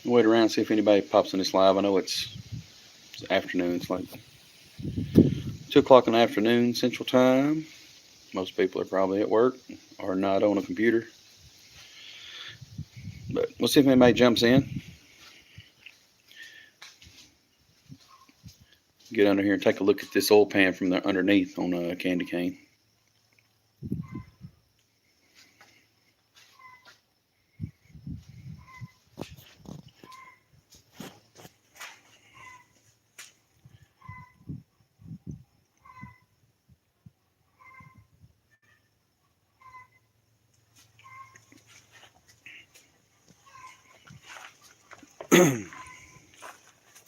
Wait around, see if anybody pops in this live. I know it's afternoon. It's like 2 o'clock in the afternoon Central Time. Most people are probably at work or not on a computer. But we'll see if anybody jumps in. Get under here and take a look at this oil pan from the underneath on a candy cane.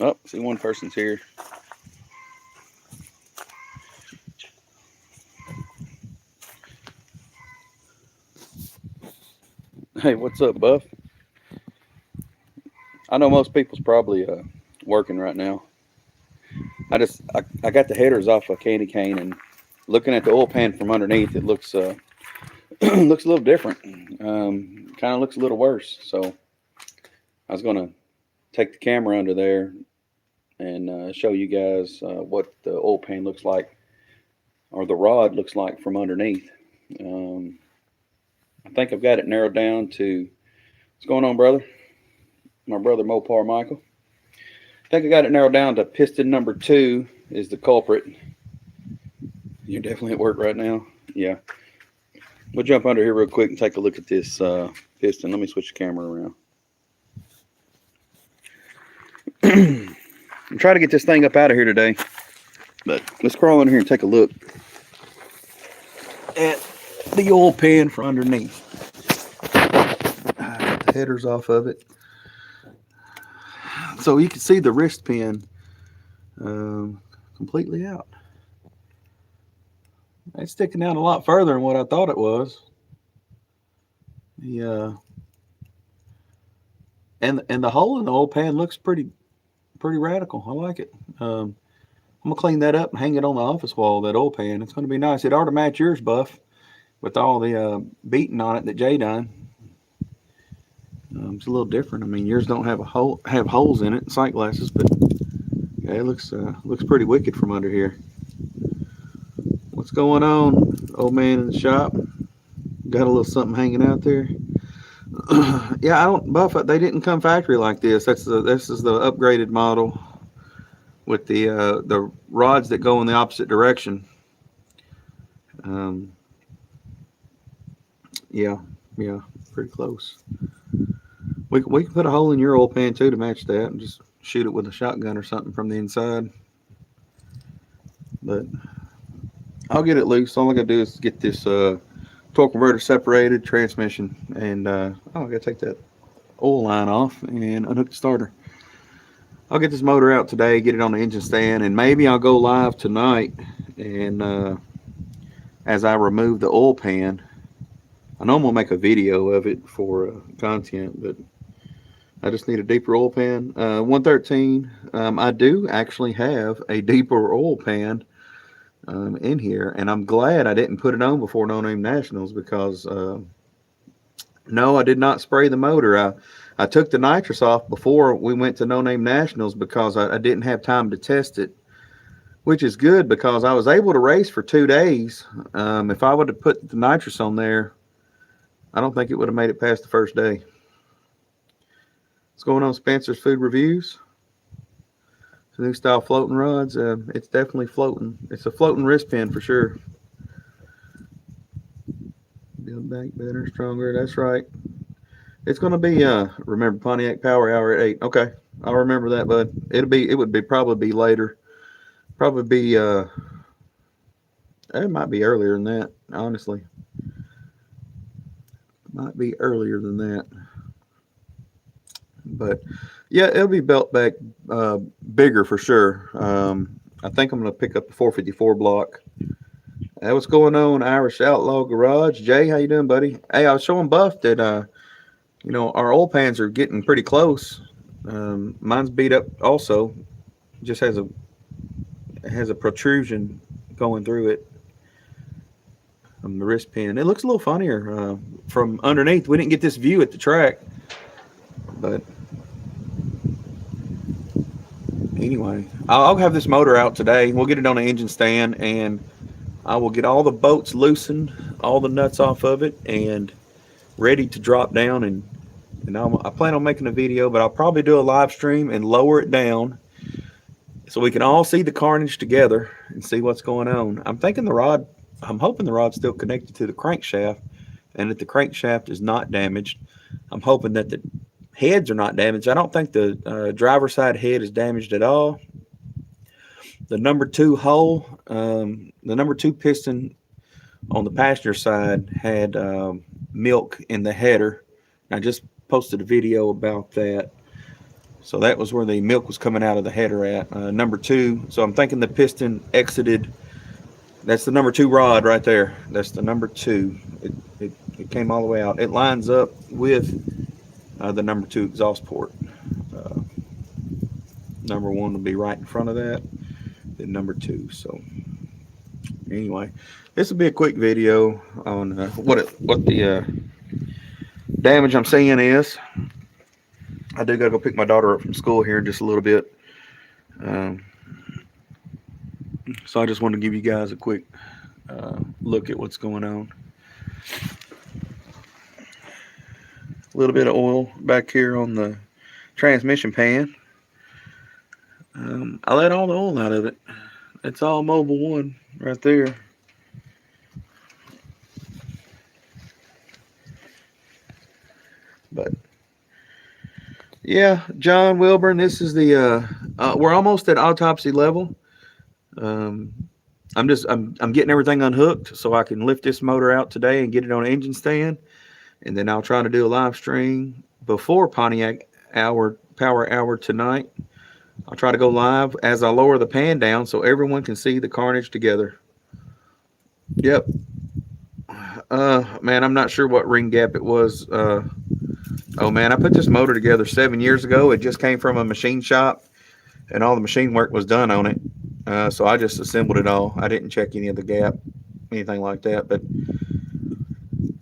Oh, see one person's here. Hey, what's up, Buff? I know most people's probably working right now. I got the headers off a candy cane and looking at the oil pan from underneath, it looks looks a little different. Kind of looks a little worse. So I was gonna take the camera under there and show you guys what the oil pan looks like, or the rod looks like from underneath. Um, I think I've got it narrowed down to what's going on, brother. My brother Mopar Michael. I think I got it narrowed down to piston number 2 is the culprit. You're definitely at work right now. Yeah. We'll jump under here real quick and take a look at this piston. Let me switch the camera around. I'm trying to get this thing up out of here today, but let's crawl in here and take a look at the oil pan from underneath. The headers off of it, so you can see the wrist pin completely out. It's sticking out a lot further than what I thought it was. The and the hole in the oil pan looks pretty radical. I like it. I'm gonna clean that up and hang it on the office wall. That oil pan. It's gonna be nice. It ought to match yours, Buff, with all the beating on it that Jay done. It's a little different. I mean, yours don't have holes in it, sight glasses, but yeah, it looks pretty wicked from under here. What's going on, old man in the shop? Got a little something hanging out there. Yeah, I don't, Buff. They didn't come factory like this. This is the upgraded model with the rods that go in the opposite direction. Yeah, pretty close. We can put a hole in your oil pan too to match that, and just shoot it with a shotgun or something from the inside. But I'll get it loose. All I gotta do is get this torque converter separated, transmission, and I gotta take that oil line off and unhook the starter. I'll get this motor out today, get it on the engine stand, and maybe I'll go live tonight. And as I remove the oil pan, I know I'm gonna make a video of it for content, but I just need a deeper oil pan. 113. I do actually have a deeper oil pan in here, and I'm glad I didn't put it on before No Name Nationals, because no, I did not spray the motor. I took the nitrous off before we went to No Name Nationals because I didn't have time to test it, which is good because I was able to race for 2 days. If I would have put the nitrous on there, I don't think it would have made it past the first day. What's going on, Spencer's Food Reviews? It's a new style floating rods. It's definitely floating. It's a floating wrist pin for sure. Build back better, stronger. That's right. It's going to be, remember, Pontiac Power Hour at 8. Okay, I'll remember that, bud. It would probably be later. Probably be, it might be earlier than that, honestly. Might be earlier than that. But yeah, it'll be belt back bigger for sure. I think I'm going to pick up the 454 block. Hey, what's going on, Irish Outlaw Garage? Jay, how you doing, buddy? Hey, I was showing Buff that our oil pans are getting pretty close. Mine's beat up also. Just has a protrusion going through it from the wrist pin. It looks a little funnier from underneath. We didn't get this view at the track, but anyway, I'll have this motor out today. We'll get it on an engine stand, and I will get all the bolts loosened, all the nuts off of it, and ready to drop down. And I plan on making a video, but I'll probably do a live stream and lower it down so we can all see the carnage together and see what's going on. I'm hoping the rod's still connected to the crankshaft, and that the crankshaft is not damaged. I'm hoping that the heads are not damaged. I don't think the driver's side head is damaged at all. The number 2 hole, the number 2 piston on the passenger side had milk in the header. I just posted a video about that. So that was where the milk was coming out of the header at, number 2. So I'm thinking the piston exited. That's the number 2 rod right there. That's the number 2. It came all the way out. It lines up with the number 2 exhaust port. Number 1 will be right in front of that. Then number 2. So anyway, this will be a quick video on what the damage I'm seeing is. I do gotta go pick my daughter up from school here in just a little bit. So I just want to give you guys a quick look at what's going on. A little bit of oil back here on the transmission pan. I let all the oil out of it. It's all Mobil 1 right there. But yeah, John Wilburn, this is the we're almost at autopsy level. I'm getting everything unhooked so I can lift this motor out today and get it on an engine stand, and then I'll try to do a live stream before Pontiac Power Hour tonight. I'll try to go live as I lower the pan down so everyone can see the carnage together. Yep. Man, I'm not sure what ring gap it was. Oh man, I put this motor together 7 years ago. It just came from a machine shop, and all the machine work was done on it. So I just assembled it all. I didn't check any of the gap, anything like that. But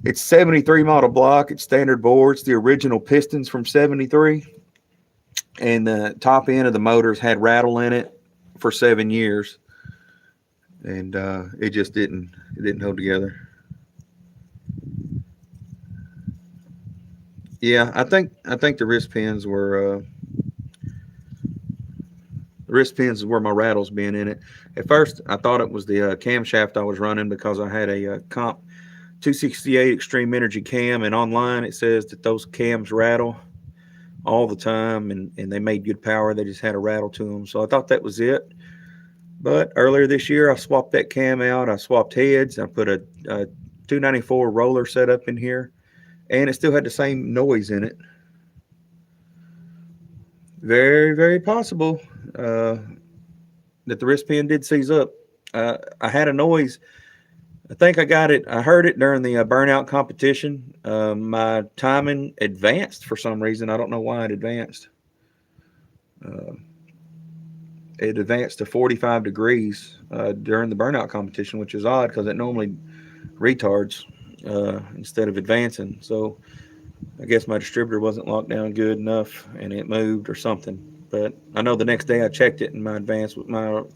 it's 73 model block. It's standard bore. It's the original pistons from 73. And the top end of the motors had rattle in it for 7 years. And it just didn't hold together. Yeah, I think the wrist pins were where my rattles been in it. At first, I thought it was the camshaft I was running because I had a Comp 268 Extreme Energy cam, and online it says that those cams rattle all the time, and they made good power. They just had a rattle to them, so I thought that was it. But earlier this year, I swapped that cam out. I swapped heads. I put a 294 roller setup in here, and it still had the same noise in it. Very, very possible that the wrist pin did seize up. I had a noise. I think I got it. I heard it during the burnout competition. My timing advanced for some reason. I don't know why it advanced. It advanced to 45 degrees during the burnout competition, which is odd because it normally retards instead of advancing. So I guess my distributor wasn't locked down good enough and it moved or something. But I know the next day I checked it and my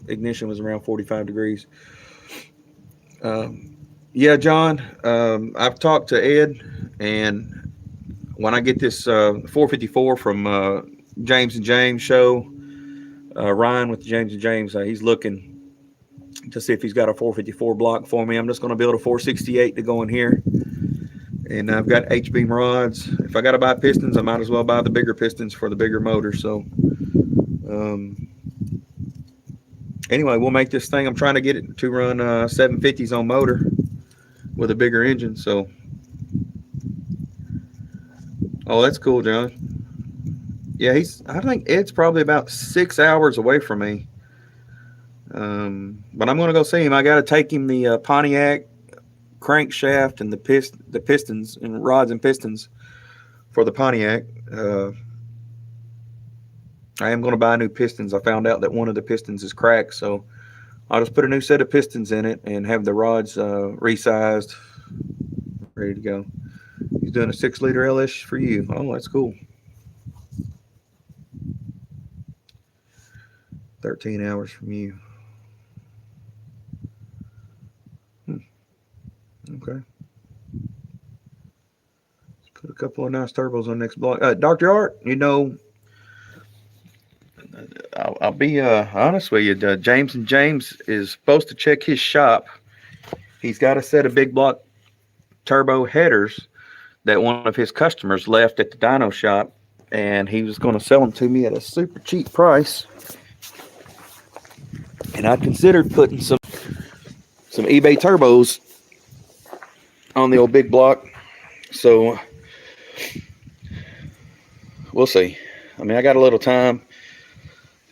ignition was around 45 degrees. Yeah, John, I've talked to Ed, and when I get this 454 from James and James show, Ryan with James and James, he's looking to see if he's got a 454 block for me. I'm just going to build a 468 to go in here. And I've got H-beam rods. If I got to buy pistons, I might as well buy the bigger pistons for the bigger motor. So anyway, we'll make this thing. I'm trying to get it to run 750s on motor with a bigger engine. So, oh, that's cool, John. Yeah, I think Ed's probably about 6 hours away from me. But I'm going to go see him. I got to take him the Pontiac crankshaft and the pistons and rods and pistons for the Pontiac. I am going to buy new pistons. I found out that one of the pistons is cracked, so I'll just put a new set of pistons in it and have the rods resized, ready to go. He's doing a 6-liter LS for you. Oh, that's cool. 13 hours from you. Okay. Let's put a couple of nice turbos on next block. Dr. Art, I'll be honest with you. James and James is supposed to check his shop. He's got a set of big block turbo headers that one of his customers left at the dyno shop, and he was going to sell them to me at a super cheap price. And I considered putting some eBay turbos on the old big block. So we'll see. I mean, I got a little time.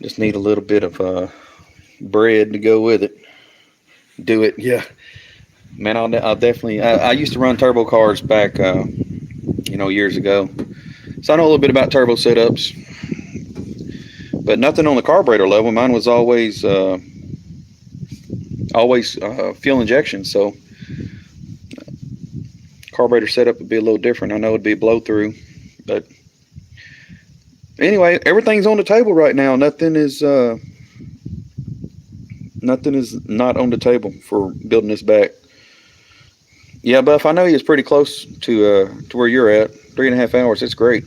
Just need a little bit of bread to go with it. Do it, yeah. Man, I'll definitely. I used to run turbo cars back, years ago. So I know a little bit about turbo setups, but nothing on the carburetor level. Mine was always fuel injection. So carburetor setup would be a little different. I know it'd be blow through, but anyway, everything's on the table right now. Nothing is not on the table for building this back. Yeah, Buff, I know he is pretty close to where you're at. 3.5 hours. It's great.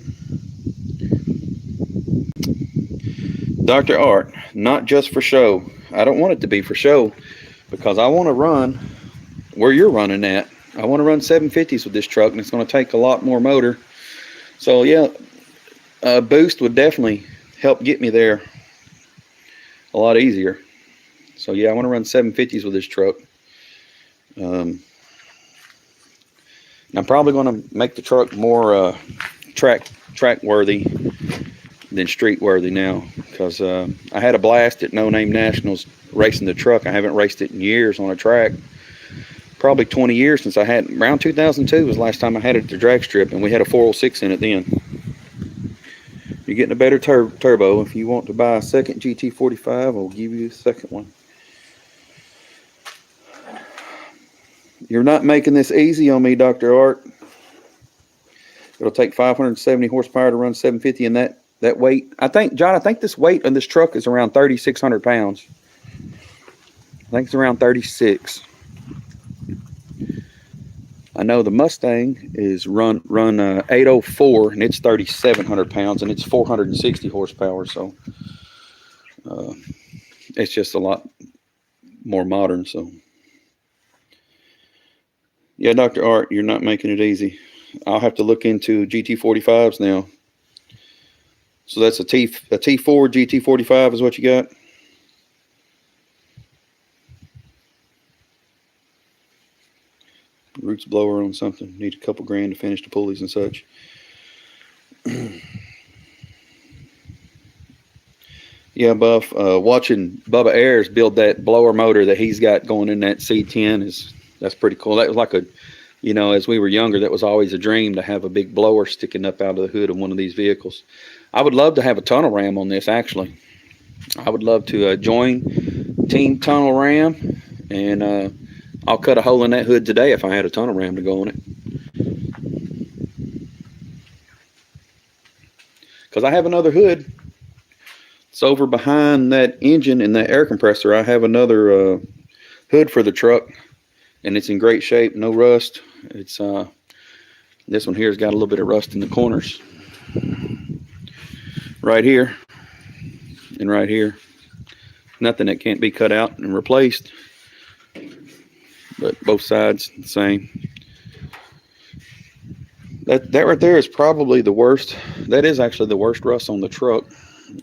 Dr. Art, not just for show. I don't want it to be for show because I want to run where you're running at. I want to run 750s with this truck, and it's going to take a lot more motor. So, yeah, boost would definitely help get me there a lot easier. So, yeah, I want to run 750s with this truck. I'm probably going to make the truck more track worthy than street worthy now, because I had a blast at No Name Nationals racing the truck. I haven't raced it in years on a track. Probably 20 years since I had. Around 2002 was the last time I had it at the drag strip, and we had a 406 in it then. You're getting a better turbo. If you want to buy a second GT45, I'll give you a second one. You're not making this easy on me, Dr. Art. It'll take 570 horsepower to run 750 in that weight. I think this weight on this truck is around 3,600 pounds. I think it's around 36. I know the Mustang is run 804, and it's 3,700 pounds, and it's 460 horsepower. So it's just a lot more modern. So. Yeah, Dr. Art, you're not making it easy. I'll have to look into GT45s now. So that's a T4 GT45 is what you got? Roots blower on something. Need a couple grand to finish the pulleys and such. Yeah, Buff, watching Bubba Ayers build that blower motor that he's got going in that C10 that's pretty cool. That was like as we were younger, that was always a dream to have a big blower sticking up out of the hood of one of these vehicles. I would love to have a tunnel ram on this, actually. I would love to join Team Tunnel Ram, and I'll cut a hole in that hood today if I had a tunnel ram to go on it. Because I have another hood. It's over behind that engine and that air compressor. I have another hood for the truck, and it's in great shape, no rust. It's this one here's got a little bit of rust in the corners. Right here and right here. Nothing that can't be cut out and replaced. But both sides the same. That right there is probably the worst. That is actually the worst rust on the truck.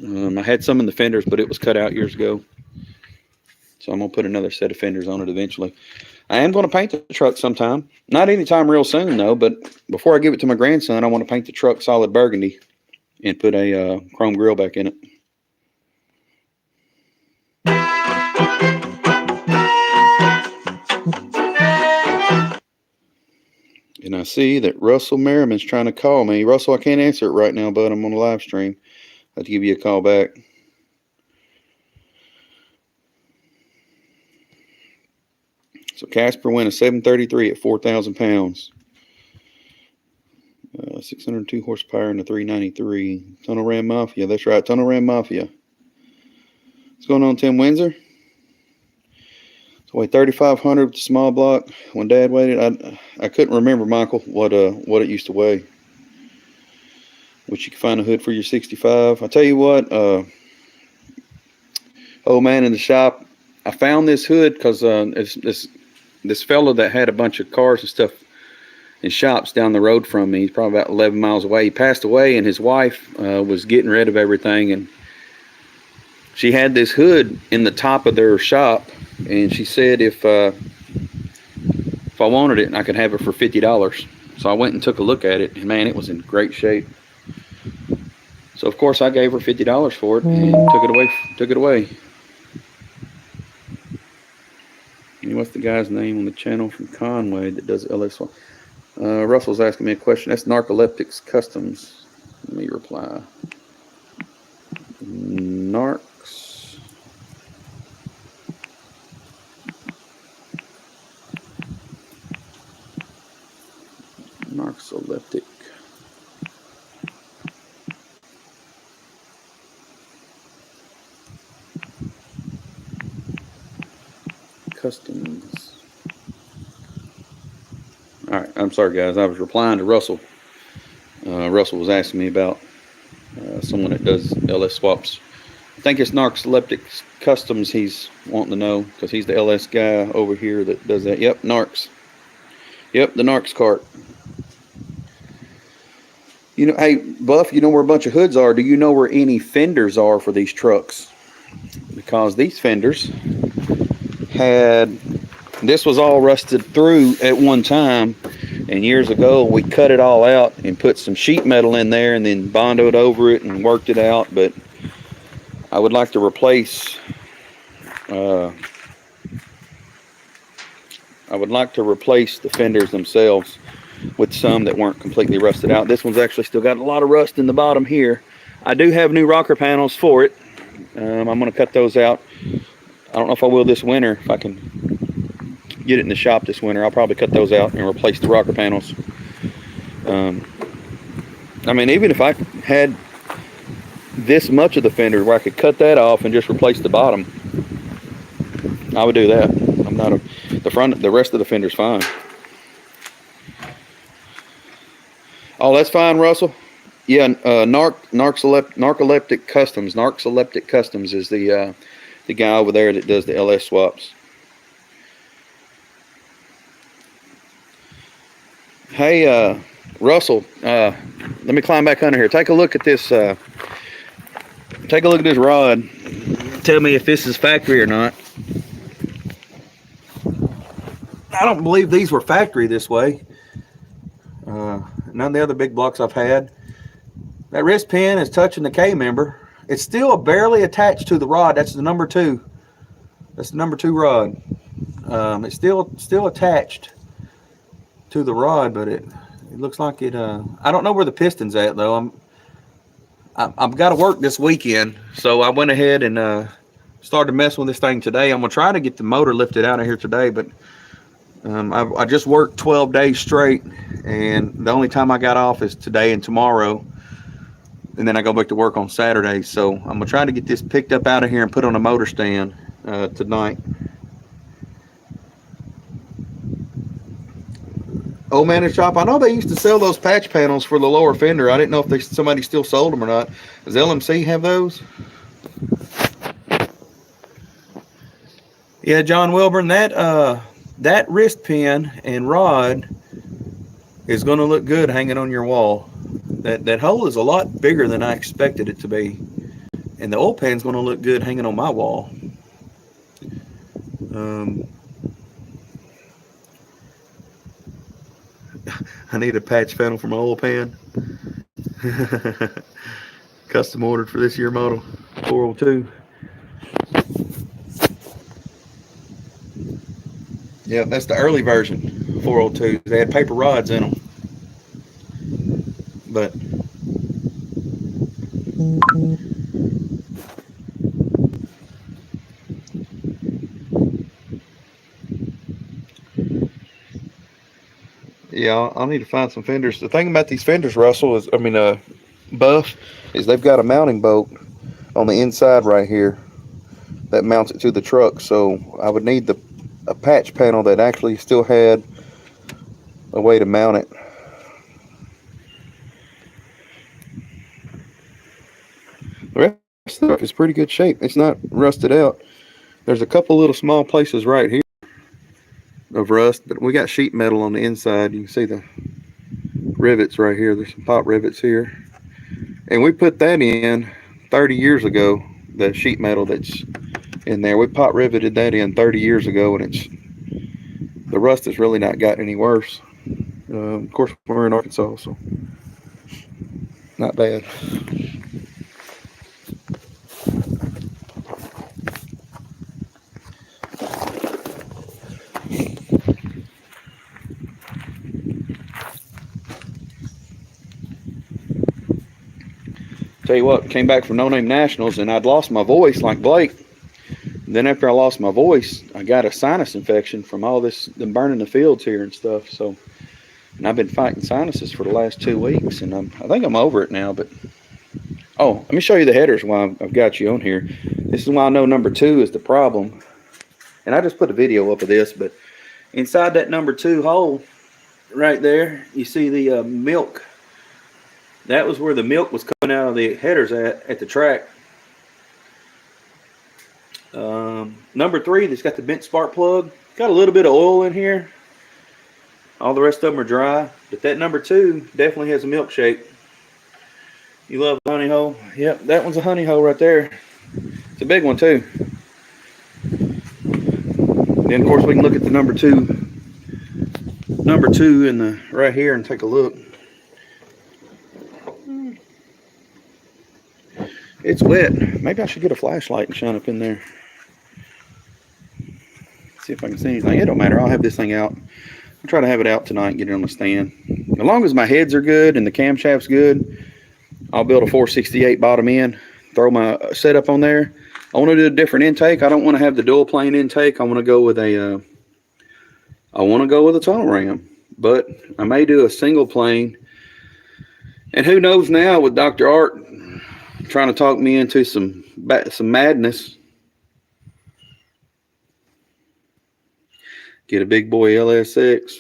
I had some in the fenders, but it was cut out years ago. So I'm going to put another set of fenders on it eventually. I am going to paint the truck sometime. Not anytime real soon, though, but before I give it to my grandson, I want to paint the truck solid burgundy and put a chrome grille back in it. And I see that Russell Merriman's trying to call me. Russell, I can't answer it right now, but I'm on a live stream. I have to give you a call back. So Casper went a 733 at 4,000 pounds. 602 horsepower and a 393. Tunnel Ram Mafia. That's right, Tunnel Ram Mafia. What's going on, Tim Windsor? So weigh 3,500 with the small block. When Dad weighed it, I couldn't remember, Michael, what it used to weigh. Which you can find a hood for your 65. I tell you what, old man in the shop, I found this hood because this fellow that had a bunch of cars and stuff in shops down the road from me. He's probably about 11 miles away. He passed away, and his wife was getting rid of everything, and she had this hood in the top of their shop, and she said if I wanted it, I could have it for $50. So I went and took a look at it, and man, it was in great shape. So of course I gave her $50 for it and took it away. And what's the guy's name on the channel from Conway that does LS? Russell's asking me a question. That's Narcoleptics Customs. Let me reply. Narcoleptic. Customs. All right, I'm sorry guys, I was replying to Russell. Russell was asking me about someone that does LS swaps. I think it's Narcoleptic Customs he's wanting to know, because he's the LS guy over here that does that. Yep, Narcs. Yep, the Narcs cart. You know, hey, Buff, you know where a bunch of hoods are. Do you know where any fenders are for these trucks? Because these fenders this was all rusted through at one time, and years ago we cut it all out and put some sheet metal in there and then bonded over it and worked it out. But I would like to replace the fenders themselves with some that weren't completely rusted out. This one's actually still got a lot of rust in the bottom here. I do have new rocker panels for it. I'm going to cut those out. I don't know if I will this winter. If I can get it in the shop this winter, I'll probably cut those out and replace the rocker panels. I mean, even if I had this much of the fender where I could cut that off and just replace the bottom, I would do that. I'm not the rest of the fender's fine. Oh, that's fine, Russell. Yeah, Narcoleptic Customs. Narcoleptic Customs is the guy over there that does the LS swaps. Hey, Russell, let me climb back under here. Take a look at this. Take a look at this rod. Tell me if this is factory or not. I don't believe these were factory this way. None of the other big blocks I've had. That wrist pin is touching the K member. It's still barely attached to the rod. That's the number 2. That's the number 2 rod. It's still attached to the rod, but it looks like it. I don't know where the piston's at though. I've got to work this weekend, so I went ahead and started messing with this thing today. I'm gonna try to get the motor lifted out of here today, but I just worked 12 days straight, and the only time I got off is today and tomorrow, and then I go back to work on Saturday. So I'm gonna try to get this picked up out of here and put on a motor stand tonight. Old man in the shop, I know they used to sell those patch panels for the lower fender. I didn't know if somebody still sold them or not. Does LMC have those? Yeah, John Wilburn, that wrist pin and rod is going to look good hanging on your wall. That hole is a lot bigger than I expected it to be, and the oil pan's going to look good hanging on my wall. I need a patch panel for my oil pan. Custom ordered for this year model 402. Yeah, that's the early version 402. They had paper rods in them. But yeah, I'll need to find some fenders. The thing about these fenders, Russell, is, Buff, is they've got a mounting bolt on the inside right here. that mounts it to the truck. So I would need a patch panel that actually still had a way to mount it. The rest of the stuff is pretty good shape. It's not rusted out. There's a couple little small places right here of rust, but we got sheet metal on the inside. You can see the rivets right here. There's some pop rivets here, and we put that in 30 years ago. The sheet metal that's in there, we pop riveted that in 30 years ago, and the rust has really not gotten any worse. Of course, we're in Arkansas, so not bad. Tell you what, came back from No Name Nationals, and I'd lost my voice like Blake. And then after I lost my voice, I got a sinus infection from all them burning the fields here and stuff. So, and I've been fighting sinuses for the last 2 weeks, and I think I'm over it now. But oh, let me show you the headers while I've got you on here. This is why I know number 2 is the problem. And I just put a video up of this, but inside that number 2 hole, right there, you see the milk. That was where the milk was coming out of the headers at the track. Number 3, that's got the bent spark plug. Got a little bit of oil in here. All the rest of them are dry. But that number 2 definitely has a milkshake. You love honey hole? Yep, that one's a honey hole right there. It's a big one too. Then of course we can look at the number 2 in the right here and take a look. It's wet. Maybe I should get a flashlight and shine up in there. See if I can see anything. It don't matter. I'll have this thing out. I'll try to have it out tonight and get it on the stand. As long as my heads are good and the camshaft's good, I'll build a 468 bottom end, throw my setup on there. I want to do a different intake. I don't want to have the dual plane intake. I want to go with a tunnel ram, but I may do a single plane. And who knows now with Dr. Art trying to talk me into some madness. Get a big boy LS6.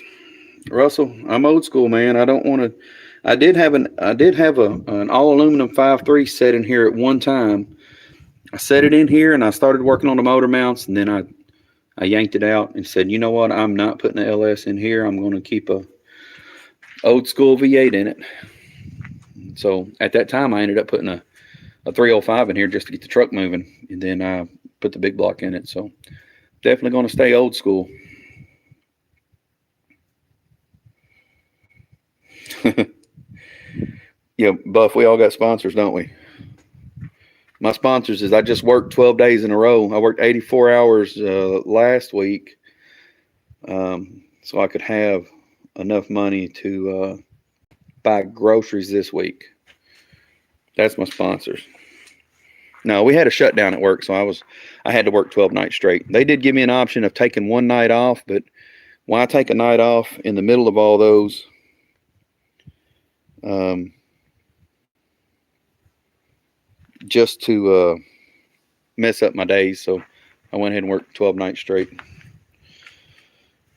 Russell, I'm old school, man. I don't want to. I did have an all aluminum 5.3 set in here at one time. I set it in here and I started working on the motor mounts, and then I yanked it out and said, you know what? I'm not putting the LS in here. I'm going to keep a old school V8 in it. So at that time, I ended up putting a 305 in here just to get the truck moving, and then I put the big block in it. So definitely going to stay old school. Yeah, Buff, we all got sponsors, don't we? My sponsors is I just worked 12 days in a row. I worked 84 hours last week, so I could have enough money to buy groceries this week. That's my sponsors. No, we had a shutdown at work, so I had to work 12 nights straight. They did give me an option of taking one night off, but why take a night off in the middle of all those? Just to mess up my days, so I went ahead and worked 12 nights straight.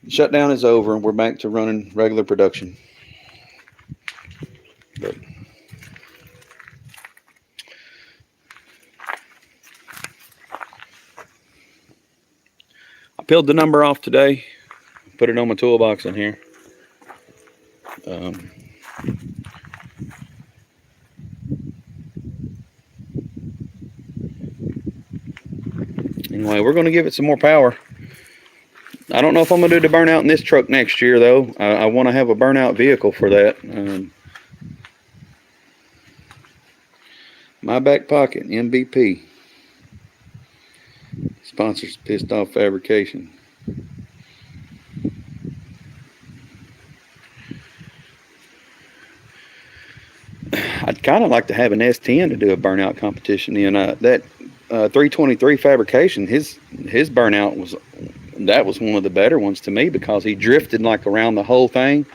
The shutdown is over, and we're back to running regular production. But I peeled the number off today, put it on my toolbox in here. Anyway, we're going to give it some more power. I don't know if I'm going to do the burnout in this truck next year, though. I want to have a burnout vehicle for that. My Back Pocket, MVP. Sponsors Pissed Off Fabrication. I'd kind of like to have an S10 to do a burnout competition in. That 323 Fabrication, his burnout was one of the better ones to me, because he drifted like around the whole thing,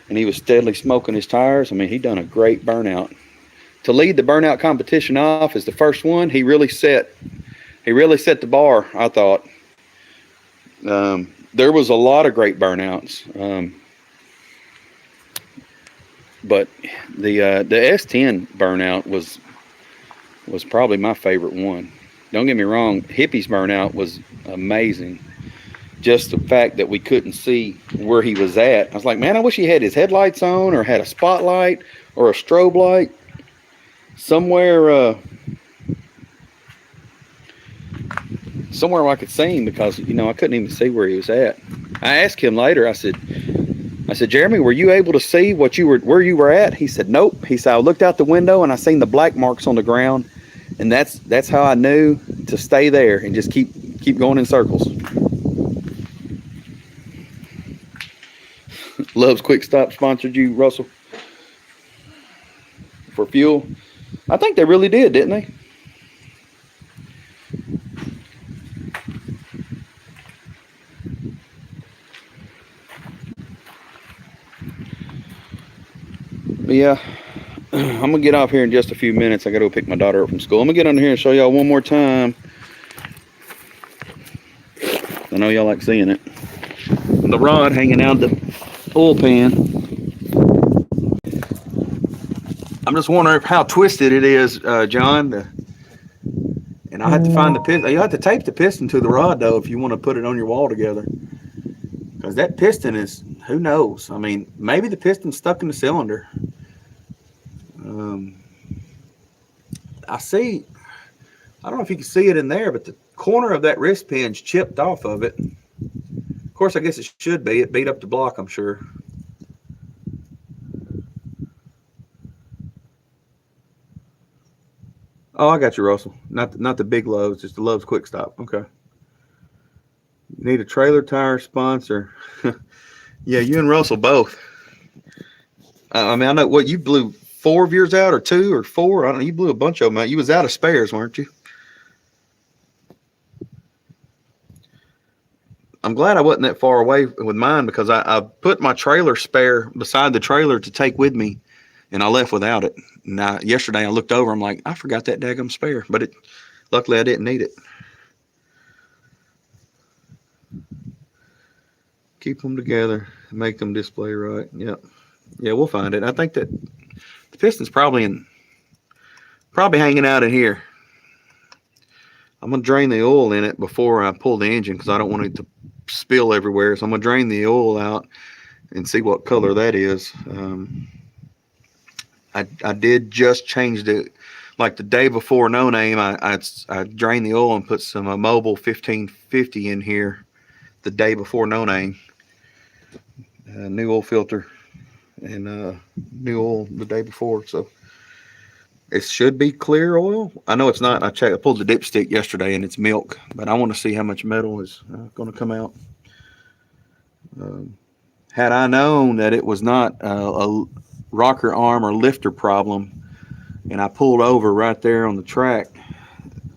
and he was steadily smoking his tires. I mean, he done a great burnout. To lead the burnout competition off as the first one, he really set He really set the bar, I thought. There was a lot of great burnouts, but the S10 burnout was probably my favorite one. Don't get me wrong, Hippie's burnout was amazing. Just the fact that we couldn't see where he was at. I was like, man, I wish he had his headlights on or had a spotlight or a strobe light somewhere. Somewhere where I could see him, because I couldn't even see where he was at. I asked him later. I said, Jeremy, were you able to see where you were at? He said, nope. He said, I looked out the window and I seen the black marks on the ground, and that's how I knew to stay there and just keep going in circles. Love's Quick Stop sponsored you, Russell, for fuel. I think they really did, didn't they? But yeah, I'm gonna get off here in just a few minutes. I gotta go pick my daughter up from school. I'm gonna get under here and show y'all one more time. I know y'all like seeing it. The rod hanging out the oil pan. I'm just wondering how twisted it is, John. And I have to find the piston. You have to tape the piston to the rod though if you want to put it on your wall together. Because that piston is, who knows? I mean, maybe the piston's stuck in the cylinder. I don't know if you can see it in there, but the corner of that wrist pin's chipped off of it. Of course, I guess it should be. It beat up the block, I'm sure. Oh, I got you, Russell. Not the big Lowe's, just the Lowe's Quick Stop. Okay. You need a trailer tire sponsor. Yeah, you and Russell both. I mean, I know what you blew 4 of yours out, or 2 or 4. I don't know. You blew a bunch of them out. You was out of spares, weren't you? I'm glad I wasn't that far away with mine, because I put my trailer spare beside the trailer to take with me, and I left without it. And yesterday I looked over. I'm like, I forgot that daggum spare, but luckily I didn't need it. Keep them together, make them display right. Yep. Yeah, we'll find it. I think that the piston's probably hanging out in here. I'm gonna drain the oil in it before I pull the engine, because I don't want it to spill everywhere. So I'm gonna drain the oil out and see what color that is. I did just change like the day before No Name. I drained the oil and put some Mobil 1550 in here the day before No Name. New oil filter and new oil the day before, so it should be clear oil. I know it's not. I pulled the dipstick yesterday and it's milk, but I want to see how much metal is going to come out. Had I known that it was not a rocker arm or lifter problem, and I pulled over right there on the track,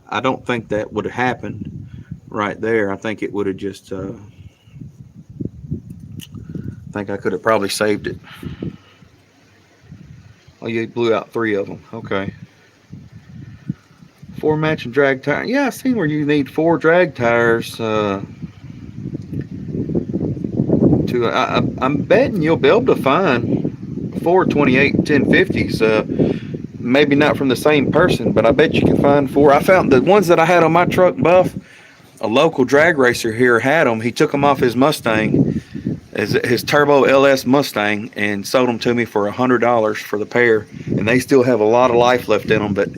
I don't think that would have happened right there. I think it would have just I think I could have probably saved it. Oh, you blew out 3 of them. Okay. 4 matching drag tires. Yeah, I seen where you need 4 drag tires. I'm betting you'll be able to find 4 28 1050s. Maybe not from the same person, but I bet you can find 4. I found the ones that I had on my truck, Buff. A local drag racer here had them. He took them off his Mustang, his Turbo LS Mustang, and sold them to me for $100 for the pair. And they still have a lot of life left in them. But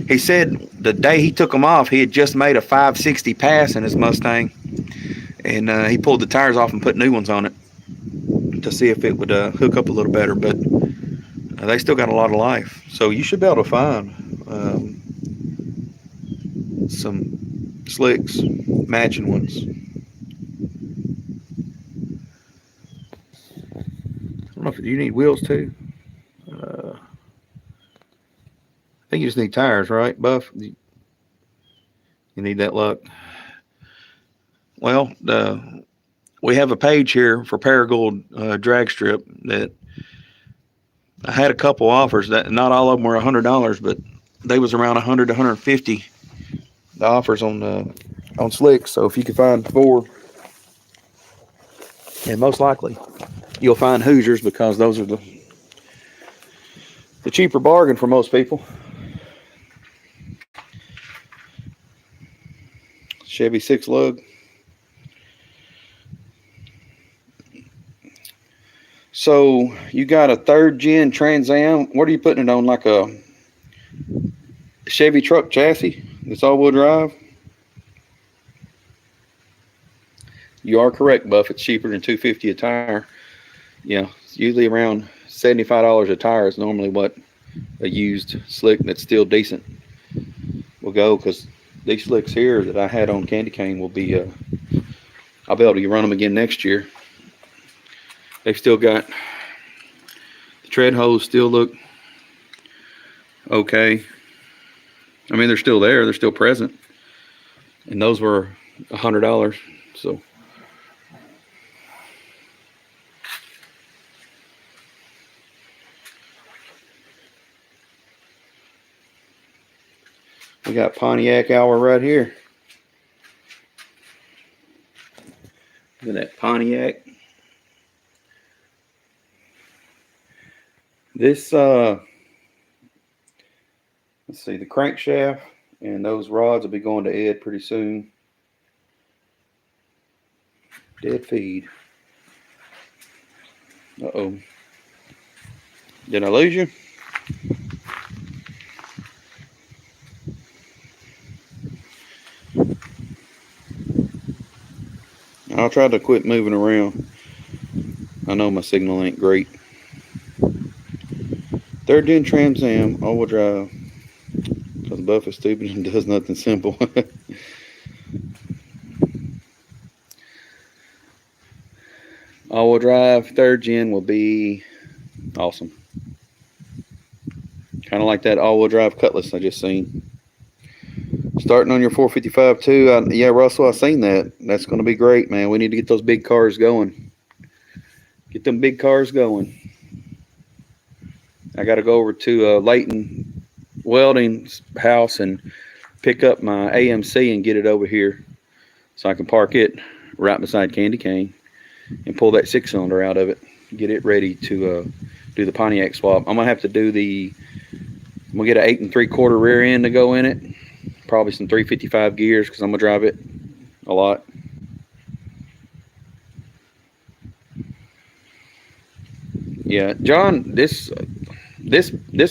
he said the day he took them off, he had just made a 560 pass in his Mustang, and he pulled the tires off and put new ones on it to see if it would hook up a little better. But they still got a lot of life, so you should be able to find some slicks, matching ones. I don't know if you need wheels too. I think you just need tires, right, Buff? You need that luck. Well, we have a page here for Paragould drag strip that I had a couple offers. That not all of them were $100, but they was around $100 to $150 the offers on slicks. So if you can find 4, and most likely you'll find Hoosiers, because those are the cheaper bargain for most people. Chevy 6 lug. So you got a 3rd gen Trans Am. What are you putting it on? Like a Chevy truck chassis? It's all-wheel drive. You are correct, Buff. It's cheaper than $250 a tire. Yeah, it's usually around $75 a tire is normally what a used slick that's still decent will go, because these slicks here that I had on Candy Cane will be, I'll be able to run them again next year. They've still got, the tread holes still look okay. I mean, they're still there, they're still present. And those were $100, so. We got Pontiac hour right here. Look at that Pontiac. This, let's see, the crankshaft and those rods will be going to Ed pretty soon. Dead feed. Uh-oh. Did I lose you? I'll try to quit moving around. I know my signal ain't great. 3rd gen Trans Am, all-wheel drive. Because Buff is stupid and does nothing simple. All-wheel drive, 3rd gen will be awesome. Kind of like that all-wheel drive Cutlass I just seen. Starting on your 455 too. Yeah, Russell, I seen that. That's going to be great, man. We need to get those big cars going. Get them big cars going. I got to go over to Leighton Welding's house and pick up my AMC and get it over here so I can park it right beside Candy Cane and pull that 6-cylinder out of it. Get it ready to do the Pontiac swap. I'm going to have to do I'm going to get an 8 3/4 rear end to go in it. Probably some 355 gears, because I'm going to drive it a lot. Yeah, John, this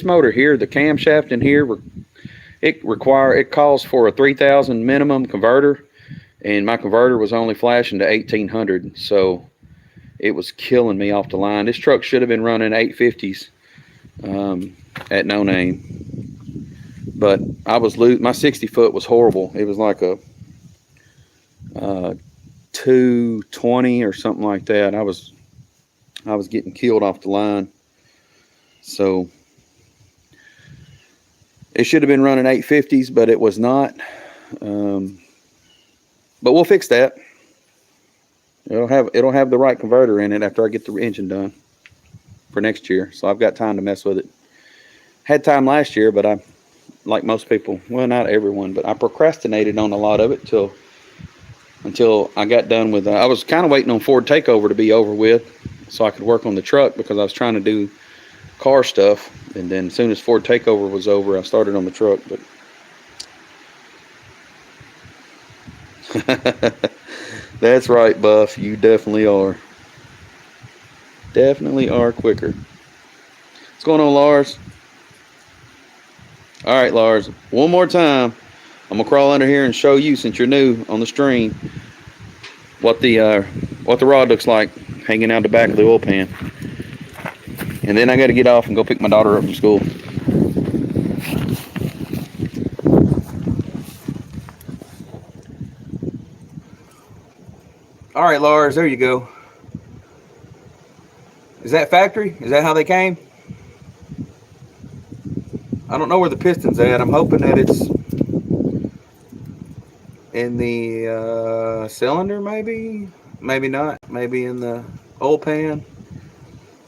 motor here, the camshaft in here, it calls for a 3,000 minimum converter, and my converter was only flashing to 1,800, so it was killing me off the line. This truck should have been running 850s at no name. But I was my 60 foot was horrible. It was like a 220 or something like that. I was getting killed off the line. So it should have been running 850s, but it was not. But we'll fix that. It'll have the right converter in it after I get the engine done for next year. So I've got time to mess with it. Had time last year, but I, like most people, well, not everyone, but I procrastinated on a lot of it until I got done with. I was kind of waiting on Ford Takeover to be over with so I could work on the truck, because I was trying to do car stuff. And then as soon as Ford Takeover was over, I started on the truck. But that's right, Buff. You definitely are. Definitely are quicker. What's going on, Lars? All right, Lars, one more time. I'm going to crawl under here and show you, since you're new on the stream, what the rod looks like hanging out the back of the oil pan. And then I got to get off and go pick my daughter up from school. All right, Lars, there you go. Is that factory? Is that how they came? I don't know where the piston's at. I'm hoping that it's in the cylinder, maybe. Maybe not. Maybe in the oil pan.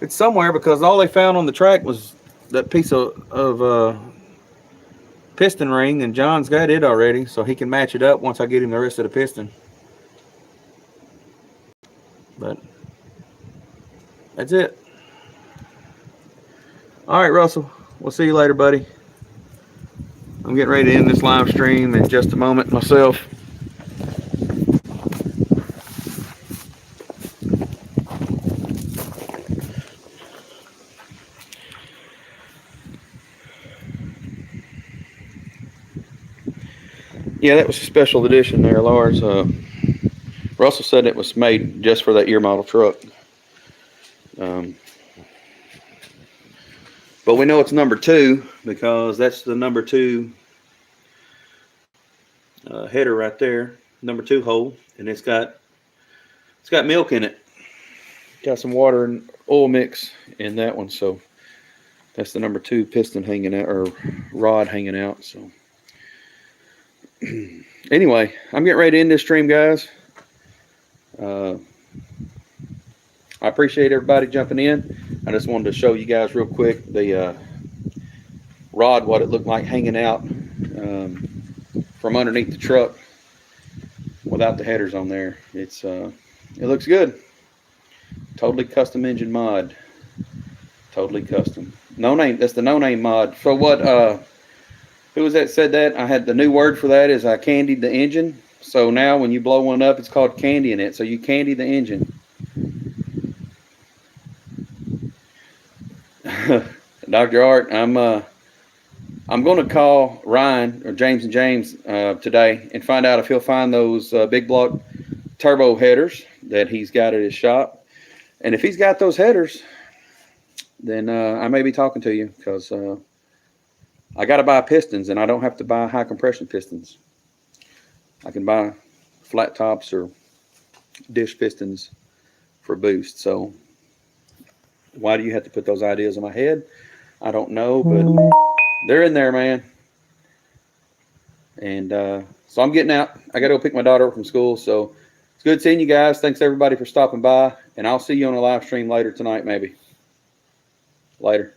It's somewhere, because all they found on the track was that piece of piston ring, and John's got it already, so he can match it up once I get him the rest of the piston. But that's it. All right, Russell, we'll see you later, buddy. I'm getting ready to end this live stream in just a moment myself. Yeah, that was a special edition there, Lars. Russell said it was made just for that year model truck. But we know it's number 2 because that's the number 2 header right there, number 2 hole, and it's got milk in it. Got some water and oil mix in that one, so that's the number 2 piston hanging out, or rod hanging out. So anyway, I'm getting ready to end this stream, guys. I appreciate everybody jumping in. I just wanted to show you guys real quick the rod, what it looked like hanging out from underneath the truck without the headers on there. It looks good. Totally custom engine mod. Totally custom. No name. That's the no name mod. So what? Who was that said that? I had the new word for that is I candied the engine. So now when you blow one up, it's called candying it. So you candy the engine. Dr. Art, I'm going to call Ryan or James and James today and find out if he'll find those big block turbo headers that he's got at his shop. And if he's got those headers, then I may be talking to you, because I got to buy pistons, and I don't have to buy high compression pistons. I can buy flat tops or dish pistons for boost. So why do you have to put those ideas in my head? I don't know, but they're in there, man. And so I'm getting out. I got to go pick my daughter up from school. So it's good seeing you guys. Thanks everybody for stopping by, and I'll see you on a live stream later tonight, maybe. Later.